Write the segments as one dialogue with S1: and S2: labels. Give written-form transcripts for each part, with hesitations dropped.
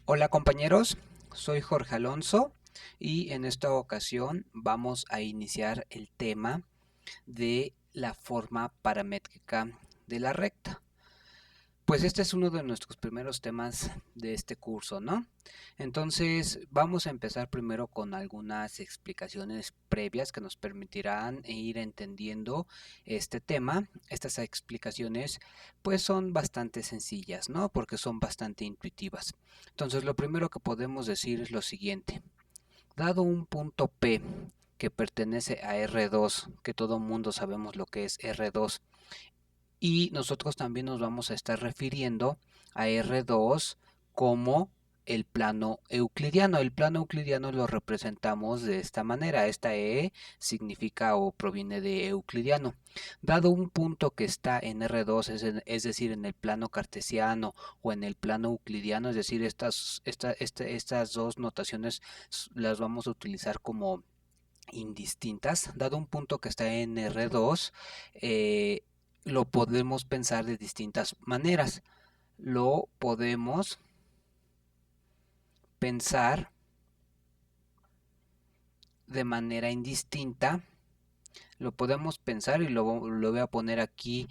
S1: Hola compañeros, soy Jorge Alonso y en esta ocasión vamos a iniciar el tema de la forma paramétrica de la recta. Pues este es uno de nuestros primeros temas de este curso, ¿no? Entonces vamos a empezar primero con algunas explicaciones previas que nos permitirán ir entendiendo este tema. Estas explicaciones pues son bastante sencillas, ¿no? Porque son bastante intuitivas. Entonces lo primero que podemos decir es lo siguiente. Dado un punto P que pertenece a R2, que todo mundo sabemos lo que es R2, y nosotros también nos vamos a estar refiriendo a R2 como el plano euclidiano. El plano euclidiano lo representamos de esta manera. Esta E significa o proviene de euclidiano. Dado un punto que está en R2, es decir, en el plano cartesiano o en el plano euclidiano, es decir, estas dos notaciones las vamos a utilizar como indistintas. Dado un punto que está en R2, lo podemos pensar de distintas maneras. Lo podemos pensar de manera indistinta. Lo podemos pensar y lo voy a poner aquí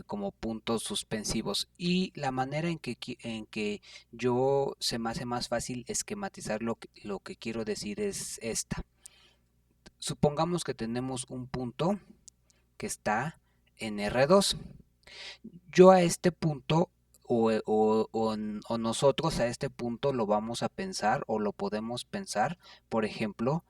S1: como puntos suspensivos. Y la manera en que yo se me hace más fácil esquematizar lo que quiero decir es esta. Supongamos que tenemos un punto que está en R2. Yo a este punto o nosotros a este punto lo vamos a pensar o lo podemos pensar, por ejemplo,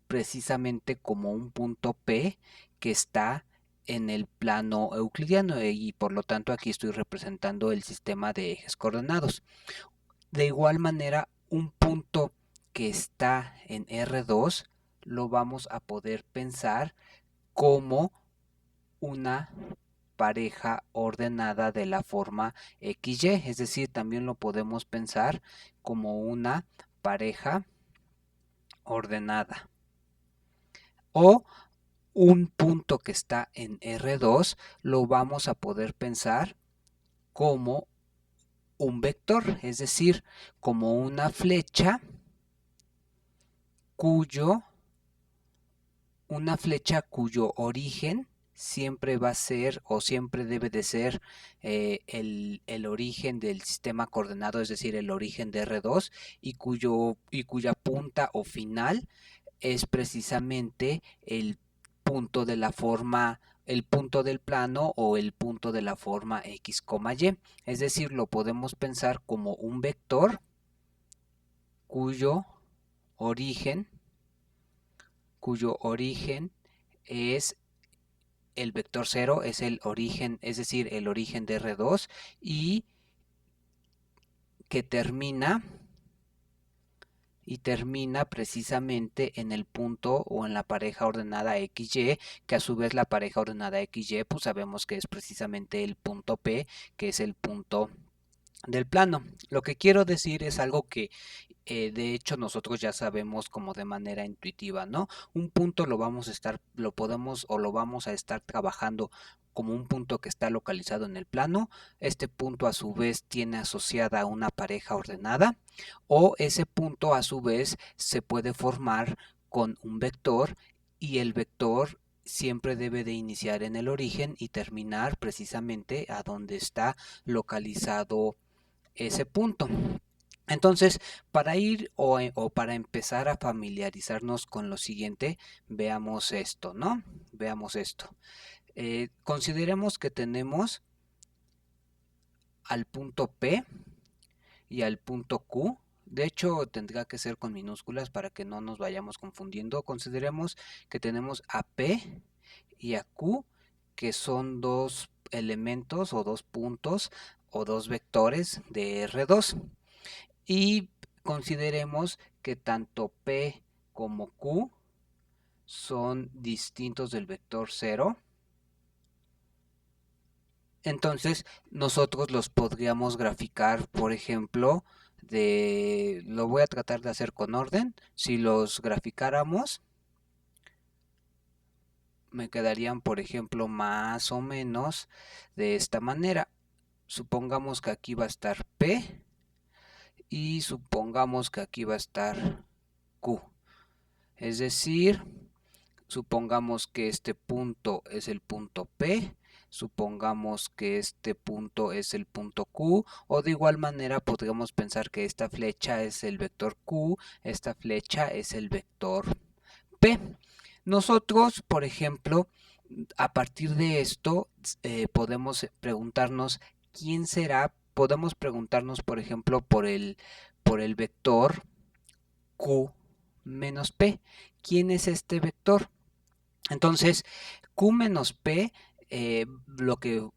S1: precisamente como un punto P que está en el plano euclidiano y por lo tanto aquí estoy representando el sistema de ejes coordenados. De igual manera, un punto que está en R2 lo vamos a poder pensar como una pareja ordenada de la forma XY, es decir, también lo podemos pensar como una pareja ordenada. O un punto que está en R2 lo vamos a poder pensar como un vector, es decir, como una flecha cuyo cuyo origen siempre va a ser o siempre debe de ser el origen del sistema coordenado, es decir, el origen de R2 y cuya punta o final es precisamente el punto de la forma, el punto del plano o el punto de la forma X, Y. Es decir, lo podemos pensar como un vector cuyo origen, cuyo origen es el vector 0, es el origen, es decir, el origen de R2 y que termina precisamente en el punto o en la pareja ordenada XY, que a su vez la pareja ordenada XY, pues sabemos que es precisamente el punto P, que es el punto del plano. Lo que quiero decir es algo que de hecho nosotros ya sabemos como de manera intuitiva, ¿no? Un punto lo podemos o lo vamos a estar trabajando como un punto que está localizado en el plano. Este punto a su vez tiene asociada una pareja ordenada o ese punto a su vez se puede formar con un vector y el vector siempre debe de iniciar en el origen y terminar precisamente a donde está localizado ese punto. Entonces, para ir o para empezar a familiarizarnos con lo siguiente, veamos esto, ¿no? Veamos esto. Consideremos que tenemos al punto P y al punto Q. De hecho, tendrá que ser con minúsculas para que no nos vayamos confundiendo. Consideremos que tenemos a P y a Q, que son dos elementos o dos puntos o dos vectores de R2. Y consideremos que tanto P como Q son distintos del vector 0. Entonces nosotros los podríamos graficar, por ejemplo, lo voy a tratar de hacer con orden. Si los graficáramos, me quedarían, por ejemplo, más o menos de esta manera. Supongamos que aquí va a estar P y supongamos que aquí va a estar Q. Es decir, supongamos que este punto es el punto P, supongamos que este punto es el punto Q, o de igual manera podríamos pensar que esta flecha es el vector Q, esta flecha es el vector P. Nosotros, por ejemplo, a partir de esto, podemos preguntarnos quién será. Podemos preguntarnos, por ejemplo, por el vector Q menos P. ¿Quién es este vector? Entonces, Q menos P, lo que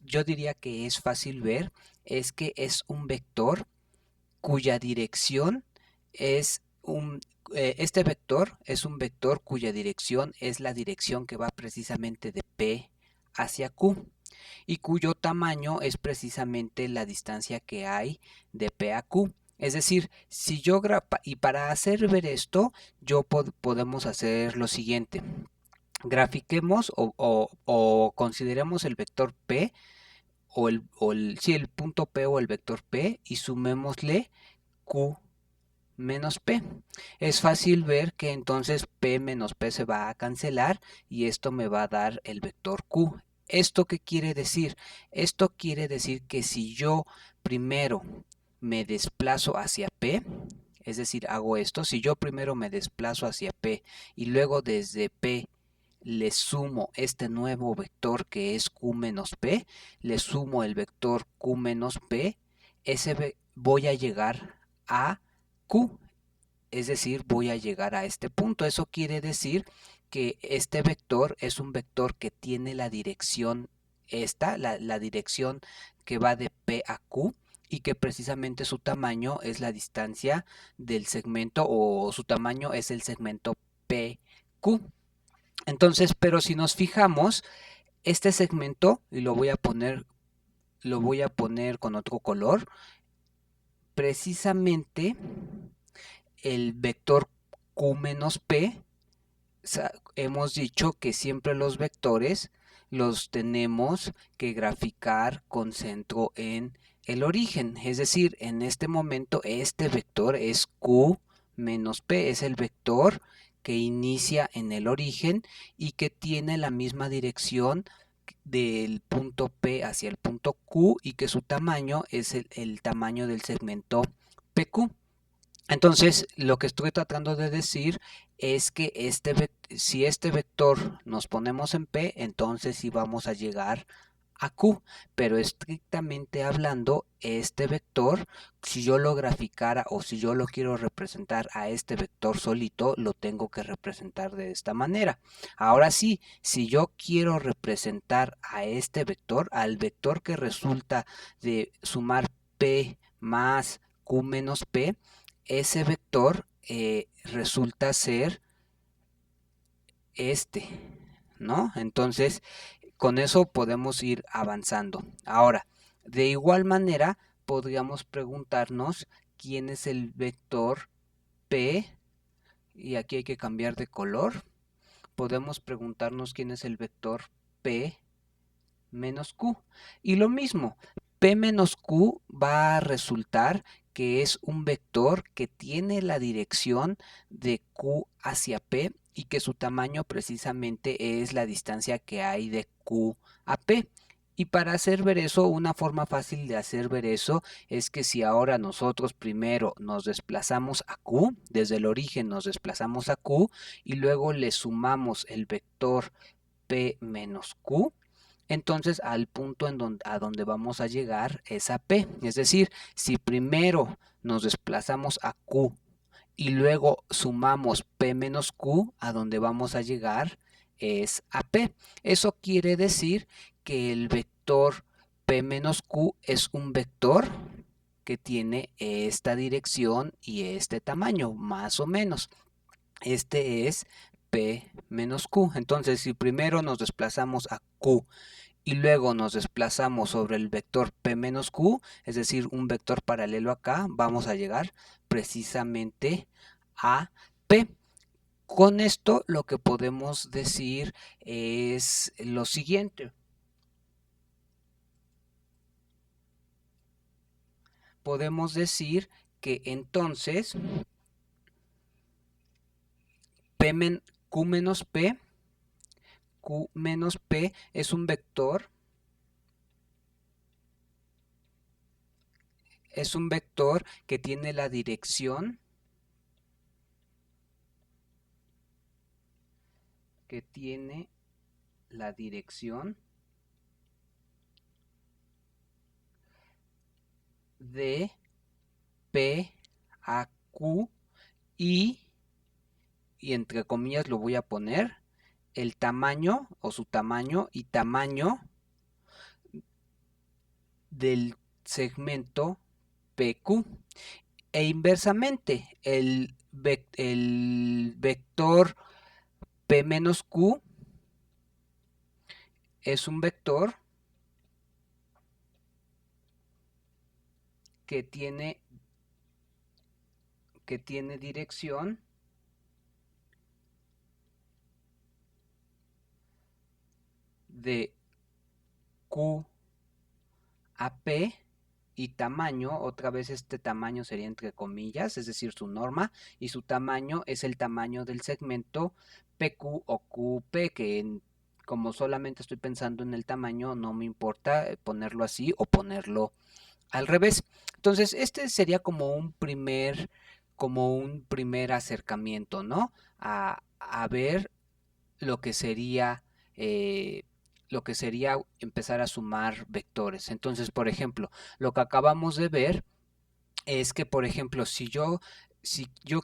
S1: yo diría que es fácil ver, es que es un vector cuya dirección es este vector es un vector cuya dirección es la dirección que va precisamente de P hacia Q y cuyo tamaño es precisamente la distancia que hay de P a Q. Es decir, si yo y para hacer ver esto, podemos hacer lo siguiente. Grafiquemos o consideremos el vector P el punto P o el vector P y sumémosle Q menos P. Es fácil ver que entonces P menos P se va a cancelar y esto me va a dar el vector Q. ¿Esto qué quiere decir? Esto quiere decir que si yo primero me desplazo hacia P, es decir, hago esto, si yo primero me desplazo hacia P y luego desde P le sumo este nuevo vector que es Q menos P, le sumo el vector Q menos P, voy a llegar a Q, es decir, voy a llegar a este punto. Eso quiere decir que este vector es un vector que tiene la dirección la dirección que va de P a Q y que precisamente su tamaño es la distancia del segmento o su tamaño es el segmento PQ. Entonces, pero si nos fijamos, este segmento, y lo voy a poner con otro color, precisamente el vector Q menos P, hemos dicho que siempre los vectores los tenemos que graficar con centro en el origen. Es decir, en este momento este vector es Q menos P, es el vector que inicia en el origen y que tiene la misma dirección del punto P hacia el punto Q y que su tamaño es el tamaño del segmento PQ. Entonces, lo que estoy tratando de decir es que si este vector nos ponemos en P, entonces sí vamos a llegar a Q, pero estrictamente hablando, este vector, si yo lo graficara o si yo lo quiero representar a este vector solito, lo tengo que representar de esta manera. Ahora sí, si yo quiero representar a este vector, al vector que resulta de sumar P más Q menos P, ese vector resulta ser este, ¿no? Entonces, con eso podemos ir avanzando. Ahora, de igual manera, podríamos preguntarnos quién es el vector P, y aquí hay que cambiar de color. Podemos preguntarnos quién es el vector P menos Q. Y lo mismo, P menos Q va a resultar que es un vector que tiene la dirección de Q hacia P y que su tamaño precisamente es la distancia que hay de Q a P. Y para hacer ver eso, una forma fácil de hacer ver eso es que si ahora nosotros primero nos desplazamos a Q, desde el origen nos desplazamos a Q y luego le sumamos el vector P menos Q, entonces al punto a donde vamos a llegar es a P. Es decir, si primero nos desplazamos a Q y luego sumamos P menos Q, a donde vamos a llegar es a P. Eso quiere decir que el vector P menos Q es un vector que tiene esta dirección y este tamaño, más o menos. Este es P menos Q. Entonces, si primero nos desplazamos a Q y luego nos desplazamos sobre el vector P menos Q, es decir, un vector paralelo acá, vamos a llegar precisamente a P. Con esto lo que podemos decir es lo siguiente. podemos decir que entonces Q menos P es un vector que tiene la dirección de P a Q y entre comillas lo voy a poner el tamaño o su tamaño y tamaño del segmento PQ. E inversamente, el vector P menos Q es un vector que tiene dirección de Q a P y tamaño, otra vez este tamaño sería entre comillas, es decir, su norma, y su tamaño es el tamaño del segmento PQ o QP, que como solamente estoy pensando en el tamaño, no me importa ponerlo así o ponerlo al revés. Entonces, este sería como un primer acercamiento, ¿no? A ver lo que sería empezar a sumar vectores. Entonces, por ejemplo, lo que acabamos de ver es que, por ejemplo, si yo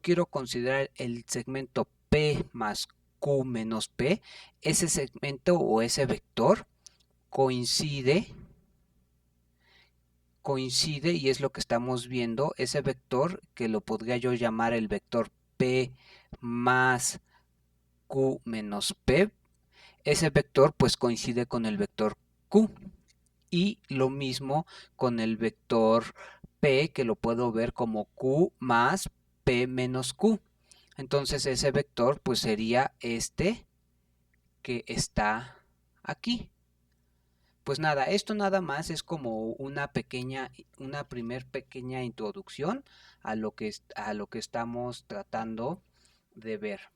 S1: quiero considerar el segmento P más Q menos P, ese segmento o ese vector coincide y es lo que estamos viendo, ese vector que lo podría yo llamar el vector P más Q menos P, ese vector pues coincide con el vector Q y lo mismo con el vector P, que lo puedo ver como Q más P menos Q. Entonces ese vector pues sería este que está aquí. Pues nada, esto nada más es como una primer pequeña introducción a lo que estamos tratando de ver.